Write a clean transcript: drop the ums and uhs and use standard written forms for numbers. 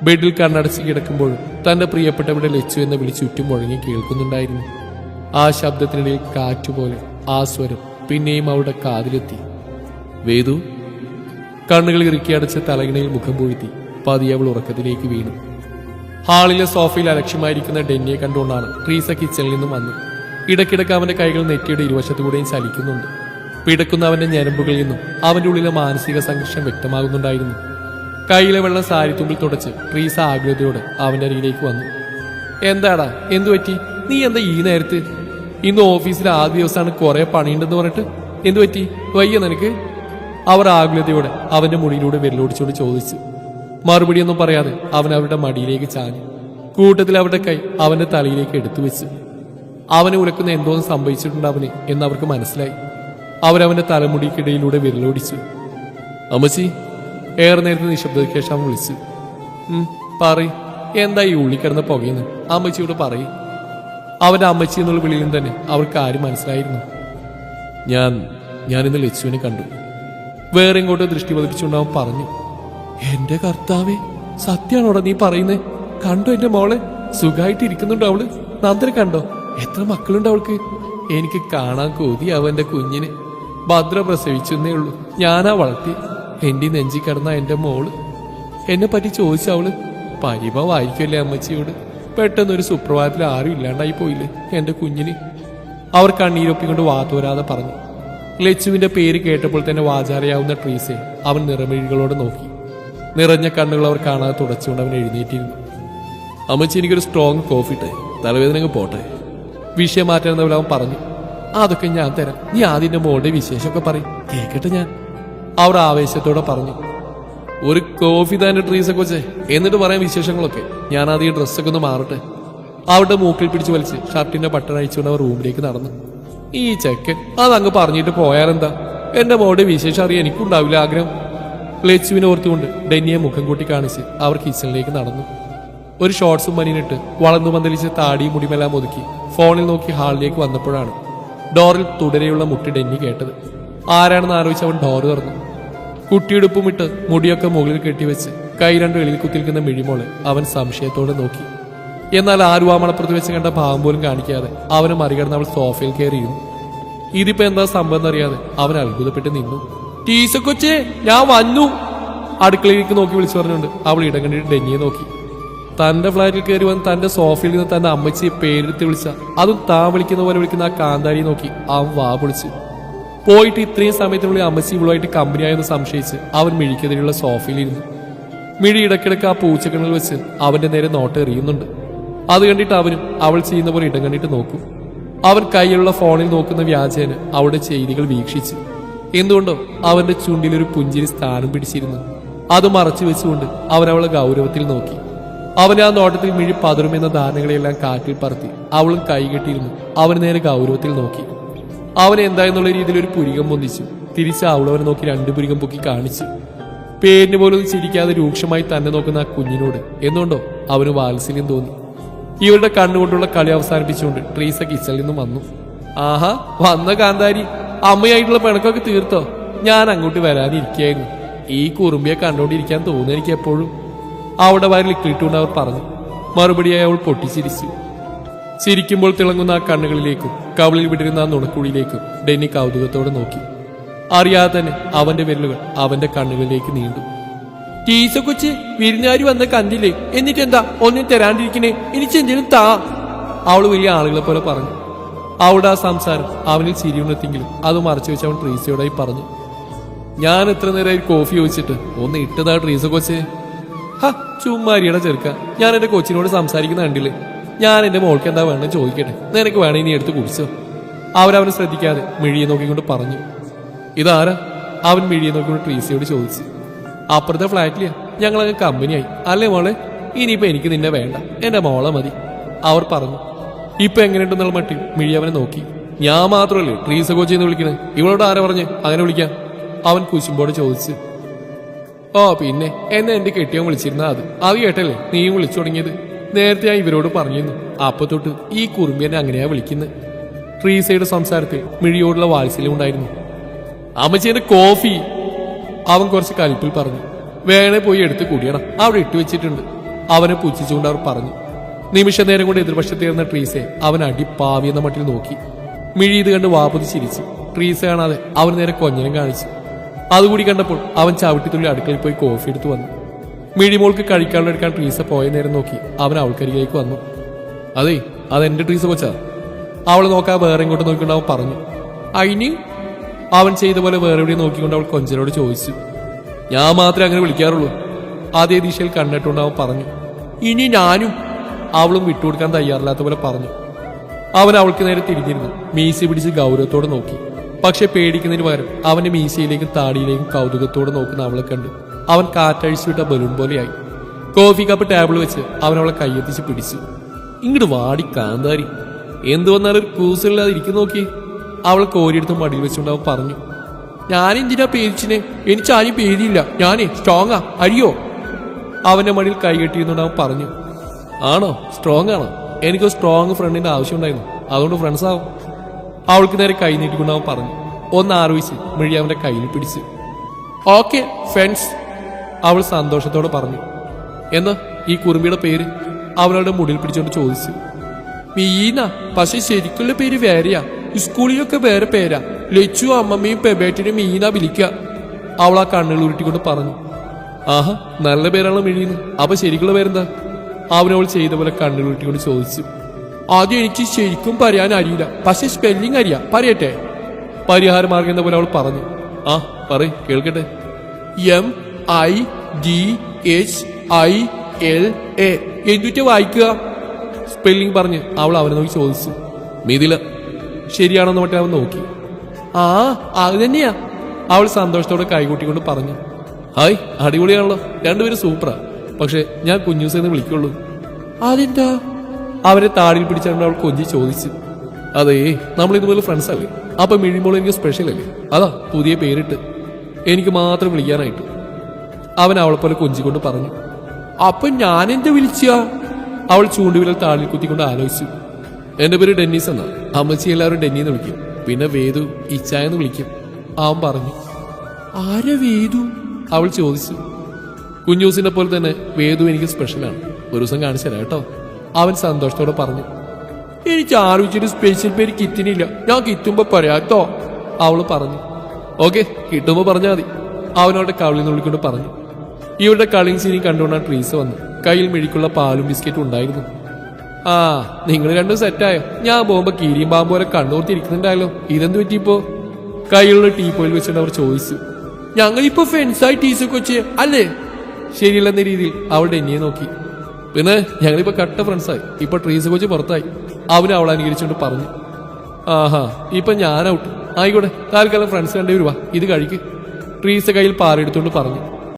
ബെഡിൽ കണ്ണടച്ച് കിടക്കുമ്പോഴും തന്റെ പ്രിയപ്പെട്ടവിടെ ലച്ചു എന്ന വിളി ചുറ്റും മുഴങ്ങി കേൾക്കുന്നുണ്ടായിരുന്നു. ആ ശബ്ദത്തിനിടയിൽ കാറ്റുപോലെ ആ സ്വരം പിന്നെയും അവളുടെ കാതിലെത്തി. വേദു. കണ്ണുകൾ ഇറുക്കിയടച്ച് തലകിണയിൽ മുഖം പൊഴുത്തി പതിയെ അവൾ ഉറക്കത്തിലേക്ക് വീണു. ഹാളിലെ സോഫയിൽ അലക്ഷ്യമായിരിക്കുന്ന ഡെന്നിയെ കണ്ടുകൊണ്ടാണ് ട്രീസ കിച്ചണിൽ നിന്നും വന്നത്. ഇടയ്ക്കിടയ്ക്ക് അവന്റെ കൈകൾ നെറ്റിയുടെ ഇരുവശത്തുകൂടെയും ചലിക്കുന്നുണ്ട്. പിടക്കുന്ന അവന്റെ ഞരമ്പുകളിൽ നിന്നും അവന്റെ ഉള്ളിലെ മാനസിക സംഘർഷം വ്യക്തമാകുന്നുണ്ടായിരുന്നു. കൈയിലെ വെള്ളം സാരിത്തുമ്പിൽ തുടച്ച് ട്രീസ ആഗ്രഹത്തോടെ അവന്റെ അരികിലേക്ക് വന്നു. എന്താടാ, എന്തു പറ്റി? നീ എന്താ ഈ നേരത്ത്? ഇന്ന് ഓഫീസിൽ ആദ്യ ദിവസമാണ്, കുറെ പണിയുണ്ടെന്ന് പറഞ്ഞിട്ട് എന്തു പറ്റി? വയ്യ നിനക്ക്? അവർ ആകുലതയോടെ അവന്റെ മുടിയിലൂടെ വെല്ലോടിച്ചോട് ചോദിച്ചു. മറുപടിയൊന്നും പറയാതെ അവൻ അവരുടെ മടിയിലേക്ക് ചാഞ്ഞു. കൂട്ടത്തിൽ അവരുടെ കൈ അവന്റെ തലയിലേക്ക് എടുത്തു വെച്ചു. അവനെ ഉലക്കുന്ന എന്തോന്ന് സംഭവിച്ചിട്ടുണ്ട് അവന് എന്നവർക്ക് മനസ്സിലായി. അവരവന്റെ തലമുടിക്കിടയിലൂടെ വിരലോടിച്ചു. അമ്മച്ചി. ഏറെ നേരത്തെ നിശബ്ദതയ്ക്ക് ശേഷം അവൻ വിളിച്ചു. പറയ്, എന്താ ഈ ഉള്ളിക്കിടന്ന് പുകയെന്ന് അമ്മച്ചിയോട് പറയും. അവന്റെ അമ്മച്ചി എന്നുള്ള വിളിയിലും തന്നെ അവർക്ക് ആരും മനസ്സിലായിരുന്നു. ഞാനിന്ന് ലച്ചുവിനെ കണ്ടു. വേറെ ഇങ്ങോട്ട് ദൃഷ്ടി പതിപ്പിച്ചുകൊണ്ട് അവൻ പറഞ്ഞു. എന്റെ കർത്താവേ, സത്യാണോടാ നീ പറയുന്നേ? കണ്ടോ എന്റെ മോളെ? സുഖമായിട്ട് ഇരിക്കുന്നുണ്ടോ അവള്? നന്ദനെ കണ്ടോ? എത്ര മക്കളുണ്ട് അവൾക്ക്? എനിക്ക് കാണാൻ കൊതി അവന്റെ കുഞ്ഞിനെ. ഭദ്ര പ്രസവിച്ചെന്നേ ഉള്ളൂ, ഞാനാ വളർത്തി. എന്റെ നെഞ്ചി കിടന്ന എന്റെ മോള്. എന്നെ പറ്റി ചോദിച്ച അവള് പരിഭവായിരിക്കുമല്ലേ അമ്മച്ചിയോട്. പെട്ടെന്നൊരു സുപ്രഭാതത്തിൽ ആരും ഇല്ലാണ്ടായി പോയില്ലേ എന്റെ കുഞ്ഞിന്. അവർ കണ്ണീരൊപ്പിക്കൊണ്ട് വാതോരാതെ പറഞ്ഞു. ലച്ചുവിന്റെ പേര് കേട്ടപ്പോൾ തന്നെ വാചാരയാവുന്ന ട്രീസെ അവൻ നിറമിഴികളോടെ നോക്കി. നിറഞ്ഞ കണ്ണുകൾ അവർ കാണാതെ തുടച്ചുകൊണ്ട് അവൻ എഴുന്നേറ്റിരുന്നു. അമ്മച്ചി, എനിക്കൊരു സ്ട്രോങ് കോഫി ഇട്ടേ, തലവേദന പോട്ടെ. വിഷയം മാറ്റാൻ അവൻ പറഞ്ഞു. അതൊക്കെ ഞാൻ തരാം, നീ ആദ്യം മോളുടെ വിശേഷമൊക്കെ പറയും, കേക്കട്ടെ ഞാൻ. അവർ ആവേശത്തോടെ പറഞ്ഞു. ഒരു കോഫി തന്നെ ട്രീസൊക്കെ വെച്ചേ, എന്നിട്ട് പറയാൻ വിശേഷങ്ങളൊക്കെ. ഞാൻ ആദ്യം ഡ്രസ്സൊക്കെ ഒന്ന് മാറട്ടെ. അവരുടെ മൂക്കിൽ പിടിച്ച് വലിച്ച് ഷർട്ടിന്റെ ബട്ടൺ അഴിച്ചുകൊണ്ട് അവർ റൂമിലേക്ക് നടന്നു. ഈ ചെക്കൻ അതങ്ങ് പറഞ്ഞിട്ട് പോയാലെന്താ? എന്റെ മോളുടെ വിശേഷം അറിയാൻ എനിക്കുണ്ടാവില്ല ആഗ്രഹം. ലച്ചുവിനെ ഓർത്തുകൊണ്ട് ഡെന്നിയെ മുഖം കൂട്ടി കാണിച്ച് അവർ കിച്ചണിലേക്ക് നടന്നു. ഒരു ഷോർട്സും മനിനിട്ട് വളർന്നു പന്തലിച്ച് താടിയും മുടിമെല്ലാം ഒതുക്കി ഫോണിൽ നോക്കി ഹാളിലേക്ക് വന്നപ്പോഴാണ് ഡോറിൽ തുടരെയുള്ള മുട്ടി ഡെന്നി കേട്ടത്. ആരാണെന്ന് ആലോചിച്ച് അവൻ ഡോറ് തുറന്നു. കുട്ടിയെടുപ്പുമിട്ട് മുടിയൊക്കെ മുകളിൽ കെട്ടിവെച്ച് കൈ രണ്ട് എളിൽ കുത്തിരിക്കുന്ന മിഴിമോളെ അവൻ സംശയത്തോടെ നോക്കി. എന്നാൽ ആരും ആ മണപ്പുറത്ത് വെച്ച് കണ്ട ഭാവം പോലും കാണിക്കാതെ അവന് മറികടന്ന് അവൾ സോഫയിൽ കയറിയിരുന്നു. ഇതിപ്പോ എന്താ സംഭവം എന്നറിയാതെ അവൻ അത്ഭുതപ്പെട്ട് നിന്നു. ടീസ കൊച്ചേ, ഞാൻ വന്നു. അടുക്കളയിലേക്ക് നോക്കി വിളിച്ചു പറഞ്ഞുകൊണ്ട് അവൾ ഇടം കണ്ടിട്ട് ഡെന്നിയെ നോക്കി. തന്റെ ഫ്ലാറ്റിൽ കയറി വന്ന് തന്റെ സോഫയിൽ നിന്ന് തന്റെ അമ്മച്ചിയെ പേരെടുത്ത് വിളിച്ച, അതും താൻ വിളിക്കുന്ന പോലെ വിളിക്കുന്ന ആ കാന്താരിയെ നോക്കി അവൻ വാ പൊളിച്ചു. പോയിട്ട് ഇത്രയും സമയത്തിനുള്ളിൽ അമ്മച്ചി ഇവളുമായിട്ട് കമ്പനിയായെന്ന് സംശയിച്ച് അവൻ മിഴിക്കെതിരെയുള്ള സോഫയിലിരുന്നു. മിഴി ഇടയ്ക്കിടയ്ക്ക് ആ പൂച്ചക്കണ്ണിൽ വെച്ച് അവന്റെ നേരെ നോട്ട് എറിയുന്നുണ്ട്. അത് കണ്ടിട്ട് അവനും അവൾ ചെയ്യുന്ന പോലെ ഇടം കണ്ടിട്ട് നോക്കും. അവൻ കയ്യിലുള്ള ഫോണിൽ നോക്കുന്ന വ്യാജേന അവളുടെ ചെയ്തികൾ വീക്ഷിച്ചു. എന്തുകൊണ്ടോ അവന്റെ ചുണ്ടിലൊരു പുഞ്ചിരി സ്ഥാനം പിടിച്ചിരുന്നു. അത് മറച്ചു വെച്ചുകൊണ്ട് അവൻ അവളെ ഗൗരവത്തിൽ നോക്കി. അവന്റെ ആ നോട്ടത്തിൽ മിഴി പതറുമെന്ന ധാരണകളെല്ലാം കാറ്റിൽ പറത്തി അവളും കൈകെട്ടിയിരുന്നു അവന് നേരെ ഗൗരവത്തിൽ നോക്കി. അവൻ എന്തായെന്നുള്ള രീതിയിൽ ഒരു പുരികം പൊന്തിച്ചു. തിരിച്ച് അവളവനെ നോക്കി രണ്ടു പുരികം പൊക്കി കാണിച്ചു. പേരിന് പോലും ചിരിക്കാതെ രൂക്ഷമായി തന്നെ നോക്കുന്ന ആ കുഞ്ഞിനോട് എന്തുകൊണ്ടോ അവന് വാത്സല്യം തോന്നി. ഇവരുടെ കണ്ണുകൊണ്ടുള്ള കളി അവസാനിപ്പിച്ചുകൊണ്ട് ട്രീസ കിച്ചണിൽ നിന്നും വന്നു. ആഹാ, വന്ന കാന്താരി, അമ്മയായിട്ടുള്ള പിണക്കൊക്കെ തീർത്തോ? ഞാൻ അങ്ങോട്ട് വരാനിരിക്കായിരുന്നു. ഈ കുറുമ്പിയെ കണ്ടോണ്ടിരിക്കാൻ തോന്നുന്നു എനിക്ക് എപ്പോഴും. അവളുടെ വയറിൽ ഇട്ടിട്ടുകൊണ്ട് അവർ പറഞ്ഞു. മറുപടിയായി അവൾ പൊട്ടിച്ചിരിച്ചു. ചിരിക്കുമ്പോൾ തിളങ്ങുന്ന ആ കണ്ണുകളിലേക്കും കവളിൽ വിട്ടിരുന്ന ആ നുണക്കുഴിയിലേക്കും ഡെന്നി കൗതുകത്തോടെ നോക്കി. അറിയാതെ തന്നെ അവന്റെ വിരലുകൾ അവന്റെ കണ്ണുകളിലേക്ക് നീണ്ടു. ടീസ കൊച്ച്, വിരുന്നുകാരി വന്ന കണ്ടില്ലേ? എന്നിട്ടെന്താ ഒന്നും തരാണ്ടിരിക്കണേ? എനിക്കെന്തേലും താ. അവള് വലിയ ആളുകളെ പോലെ പറഞ്ഞു. അവളുടെ ആ സംസാരം അവനിൽ ചിരിയുണ്ടെങ്കിലും അത് മറച്ചു വെച്ച് അവൻ ട്രീസയോടായി പറഞ്ഞു. ഞാൻ എത്ര നേരമായി കോഫി ചോദിച്ചിട്ട് ഒന്ന് ഇട്ടതാ ട്രീസ കൊച്ചേ. ചുമ്മാരിയുടെ ചെറുക്ക, ഞാൻ എന്റെ കൊച്ചിനോട് സംസാരിക്കുന്ന കണ്ടില്ലേ? ഞാൻ എന്റെ മോൾക്ക് എന്താ വേണം ചോദിക്കട്ടെ, നിനക്ക് വേണേ നീ എടുത്ത് കുടിച്ചോ. അവരവനെ ശ്രദ്ധിക്കാതെ മിഴിയെ നോക്കിക്കൊണ്ട് പറഞ്ഞു. ഇതാരാ? അവൻ മിഴിയെ നോക്കിക്കൊണ്ട് ട്രീസയോട് ചോദിച്ചു. അപ്പുറത്തെ ഫ്ലാറ്റിലെയാ, ഞങ്ങളങ്ങ് കമ്പനിയായി. അല്ലേ മോളെ? ഇനിയിപ്പോ എനിക്ക് നിന്നെ വേണ്ട, എന്റെ മോളെ മതി, അവർ പറഞ്ഞു. ഇപ്പൊ എങ്ങനെയുണ്ടെന്നുള്ള മട്ടിൽ മിഴി അവനെ നോക്കി. ഞാൻ മാത്രമല്ലേ ട്രീസ കോച്ചിന്ന് വിളിക്കണേ, ഇവളോട് ആരാ പറഞ്ഞ് അങ്ങനെ വിളിക്കാം? അവൻ കുശുമ്പോടെ ചോദിച്ചു. ഓ പിന്നെ, എന്നെ എന്റെ കെട്ടിയവൻ വിളിച്ചിരുന്ന അത് കേട്ടല്ലേ നീയും വിളിച്ചു തുടങ്ങിയത്? നേരത്തെ ഞാൻ ഇവരോട് പറഞ്ഞിരുന്നു. അപ്പൊ തൊട്ട് ഈ കുറുമ്പി എന്നെ അങ്ങനെയാ വിളിക്കുന്നത്. ട്രീസയുടെ സംസാരത്തിൽ മിഴിയോടുള്ള വാത്സല്യം ഉണ്ടായിരുന്നു. അമ്മച്ചേന്റെ കോഫി, അവൻ കുറച്ച് കലിപ്പിൽ പറഞ്ഞു. വേണേ പോയി എടുത്ത് കുടിയണം, അവിടെ ഇട്ടു വെച്ചിട്ടുണ്ട്. അവനെ പുച്ഛിച്ചുകൊണ്ട് അവർ പറഞ്ഞു. നിമിഷ നേരം കൊണ്ട് എതിർവശത്തേർന്ന ട്രീസയെ അവൻ അടിപ്പാവി എന്ന മട്ടിൽ നോക്കി. മിഴി ഇത് കണ്ട് വാപതി ചിരിച്ചു. ട്രീസ കാണാതെ അവൻ നേരെ കൊഞ്ഞനം കാണിച്ചു. അതുകൂടി കണ്ടപ്പോൾ അവൻ ചവിട്ടിത്തുള്ളി അടുക്കളയിൽ പോയി കോഫി എടുത്തു വന്നു. മിഴിമോൾക്ക് കഴിക്കാനുള്ളെടുക്കാൻ ട്രീസ പോയ നേരം നോക്കി അവൻ അവൾക്കരികിലേക്ക് വന്നു. അതെ, അതെന്റെ ട്രീസ കൊച്ചാ. അവൾ നോക്കാൻ വേറെ ഇങ്ങോട്ട് നോക്കിക്കൊണ്ട് അവൻ പറഞ്ഞു. അയിന് അവൻ ചെയ്ത പോലെ വേറെ എവിടെ നോക്കിക്കൊണ്ട് അവൾ കൊഞ്ചനോട് ചോദിച്ചു. ഞാൻ മാത്രമേ അങ്ങനെ വിളിക്കാറുള്ളൂ. അതേ ദിശയിൽ കണ്ടിട്ടുണ്ട് അവൻ പറഞ്ഞു. ഇനി ഞാനും. അവളും വിട്ടുകൊടുക്കാൻ തയ്യാറില്ലാത്ത പോലെ പറഞ്ഞു. അവൻ അവൾക്ക് നേരെ തിരിഞ്ഞിരുന്നു. മീശ പിടിച്ച് ഗൗരവത്തോടെ നോക്കി. പക്ഷെ പേടിക്കുന്നതിന് പകരം അവന്റെ മീശയിലേക്കും താടിയിലേക്കും കൗതുകത്തോടെ നോക്കുന്ന അവളെ കണ്ട് അവൻ കാറ്റഴിച്ചു വിട്ട ബലൂൺ പോലെയായി. കോഫി കപ്പ് ടേബിൾ വെച്ച് അവൻ അവളെ കൈയെത്തിച്ച് പിടിച്ചു. ഇങ്ങോട്ട് വാടി കാന്താരി, എന്തു വന്നാലും ഒരു കൂസലില്ലാതെ ഇരിക്കുന്നു നോക്കി. അവൾ കോരിയെടുത്ത് മടിയിൽ വെച്ചുകൊണ്ട് അവൻ പറഞ്ഞു. ഞാനെന്തിനാ പേരിച്ചിനെ? എനിക്ക് ആരും പേരിയില്ല. ഞാനേ സ്ട്രോങ്ങാ. അരിയോ? അവന്റെ മടിയിൽ കൈകെട്ടിയിരുന്നുകൊണ്ട് അവൻ പറഞ്ഞു. ആണോ? സ്ട്രോങ് ആണോ? എനിക്ക് സ്ട്രോങ് ഫ്രണ്ടിന്റെ ആവശ്യമുണ്ടായിരുന്നു, അതുകൊണ്ട് ഫ്രണ്ട്സ് ആവും. അവൾക്ക് നേരെ കൈ നീട്ടിക്കൊണ്ട് അവൻ പറഞ്ഞു. ഒന്ന് ആലോചിച്ച് മിഴി അവന്റെ കയ്യിൽ പിടിച്ച്. ഓക്കെ ഫ്രണ്ട്സ്, അവൾ സന്തോഷത്തോടെ പറഞ്ഞു. എന്താ ഈ കുറുമ്പിയുടെ പേര്? അവളുടെ മുടിയിൽ പിടിച്ചുകൊണ്ട് ചോദിച്ചു. മീന, പക്ഷെ ശരിക്കുള്ള പേര് വേറെയാ. സ്കൂളിലൊക്കെ വേറെ പേരാ. ലച്ചു അമ്മമ്മയും പെബേറ്റിനും മീന വിളിക്ക. അവൾ ആ കണ്ണുകൾ ഉരുട്ടിക്കൊണ്ട് പറഞ്ഞു. ആഹാ, നല്ല പേരാണല്ലോ മിഴിയുന്നു. അപ്പൊ ശരിക്കുള്ള പേരെന്താ? അവനവൾ ചെയ്ത പോലെ കണ്ണുകൾ ഉരുട്ടിക്കൊണ്ട് ചോദിച്ചു. ആദ്യം എനിക്ക് ശരിക്കും പറയാൻ അറിയില്ല, പക്ഷെ സ്പെല്ലിംഗ് അറിയാം. പറയട്ടെ? പരിഹാര മാർഗം എന്ന പോലെ അവൾ പറഞ്ഞു. ആ പറയ്, കേൾക്കട്ടെ. MIDHILA. എന്നിട്ട് വായിക്കുക. സ്പെല്ലിംഗ് പറഞ്ഞ് അവൾ അവനെ നോക്കി ചോദിച്ചു. മിഥില. ശരിയാണെന്ന് മറ്റേ അവൻ നോക്കി. ആ അത് തന്നെയാ. അവൾ സന്തോഷത്തോടെ കൈകൂട്ടിക്കൊണ്ട് പറഞ്ഞു. ഹായ്, അടിപൊളിയാണല്ലോ, രണ്ടുപേരും സൂപ്പറാ. പക്ഷെ ഞാൻ കുഞ്ഞൂസെന്ന് വിളിക്കുള്ളൂ. അതെന്താ? അവരെ താടിയിൽ പിടിച്ചുകൊണ്ട് അവൾ കൊഞ്ചി ചോദിച്ചു. അതേ, നമ്മൾ ഇതുപോലെ ഫ്രണ്ട്സ് അല്ലേ, അപ്പൊ മിഴിമോൾ എനിക്ക് സ്പെഷ്യൽ അല്ലേ, അതാ പുതിയ പേരിട്ട് എനിക്ക് മാത്രം വിളിക്കാനായിട്ട്. അവൻ അവളെപ്പോലെ കൊഞ്ചിക്കൊണ്ട് പറഞ്ഞു. അപ്പൊ ഞാൻ എന്താ വിളിച്ച? അവൾ ചൂണ്ടുവിരൽ താടിൽ കുത്തിക്കൊണ്ട് ആലോചിച്ചു. എന്റെ പേര് ഡെന്നീസ് എന്നാ. അമ്മച്ചി എല്ലാവരും ഡെന്നിന്ന് വിളിക്കും, പിന്നെ വേദു ഇച്ചായെന്ന് വിളിക്കും. അവൻ പറഞ്ഞു. ആരാ വേദു? അവൾ ചോദിച്ചു. കുഞ്ഞൂസിനെ പോലെ തന്നെ വേദു എനിക്ക് സ്പെഷ്യലാണ്. ഒരു ദിവസം കാണിച്ചു തരാം കേട്ടോ, അവൻ സന്തോഷത്തോടെ പറഞ്ഞു. എനിക്ക് ആലോചിച്ചൊരു സ്പെഷ്യൽ പേര് കിറ്റുന്നില്ല, ഞാൻ കിട്ടുമ്പോ പറയാട്ടോ, അവള് പറഞ്ഞു. ഓക്കെ, കിട്ടുമ്പോ പറഞ്ഞാൽ മതി, അവനോടെ കവിളിൽ നുള്ളിക്കൊണ്ട് പറഞ്ഞു. ഇവരുടെ കളിയും സീനിയും കണ്ടുകൊണ്ടാണ് ട്രീസ് വന്നു. കയ്യിൽ മെഴിക്കുള്ള പാലും ബിസ്ക്കറ്റും ഉണ്ടായിരുന്നു. ആ, നിങ്ങൾ രണ്ടും സെറ്റായോ? ഞാൻ പോകുമ്പോ കീരിയും പാമ്പ് പോലെ കണ്ണൂർത്തിരിക്കുന്നുണ്ടായല്ലോ, ഇതെന്ത് പറ്റിയിപ്പോ? കയ്യിലുള്ള ടീപ്പോയിൽ വെച്ചിട്ട് അവർ ചോദിച്ചു. ഞങ്ങളിപ്പോ ഫ്രണ്ട്സായി ടീസ് കൊച്ചേ അല്ലേ? ശരിയല്ലെന്ന രീതിയിൽ അവൾ ഡെന്നിയെ നോക്കി. പിന്നെ ഞങ്ങളിപ്പോ കട്ട ഫ്രണ്ട്സായി, ഇപ്പൊ ട്രീസ് കൊച്ച് പുറത്തായി, അവനെ അവൾ അനുകരിച്ചുകൊണ്ട് പറഞ്ഞു. ആഹാ, ഇപ്പൊ ഞാൻ ഔട്ട്. ആയിക്കോട്ടെ, താൽക്കാലം ഫ്രണ്ട്സ് കണ്ടേ വരുവാ, ഇത് കഴിക്ക്. ട്രീസ് കയ്യിൽ പാലെടുത്തുകൊണ്ട് പറഞ്ഞു.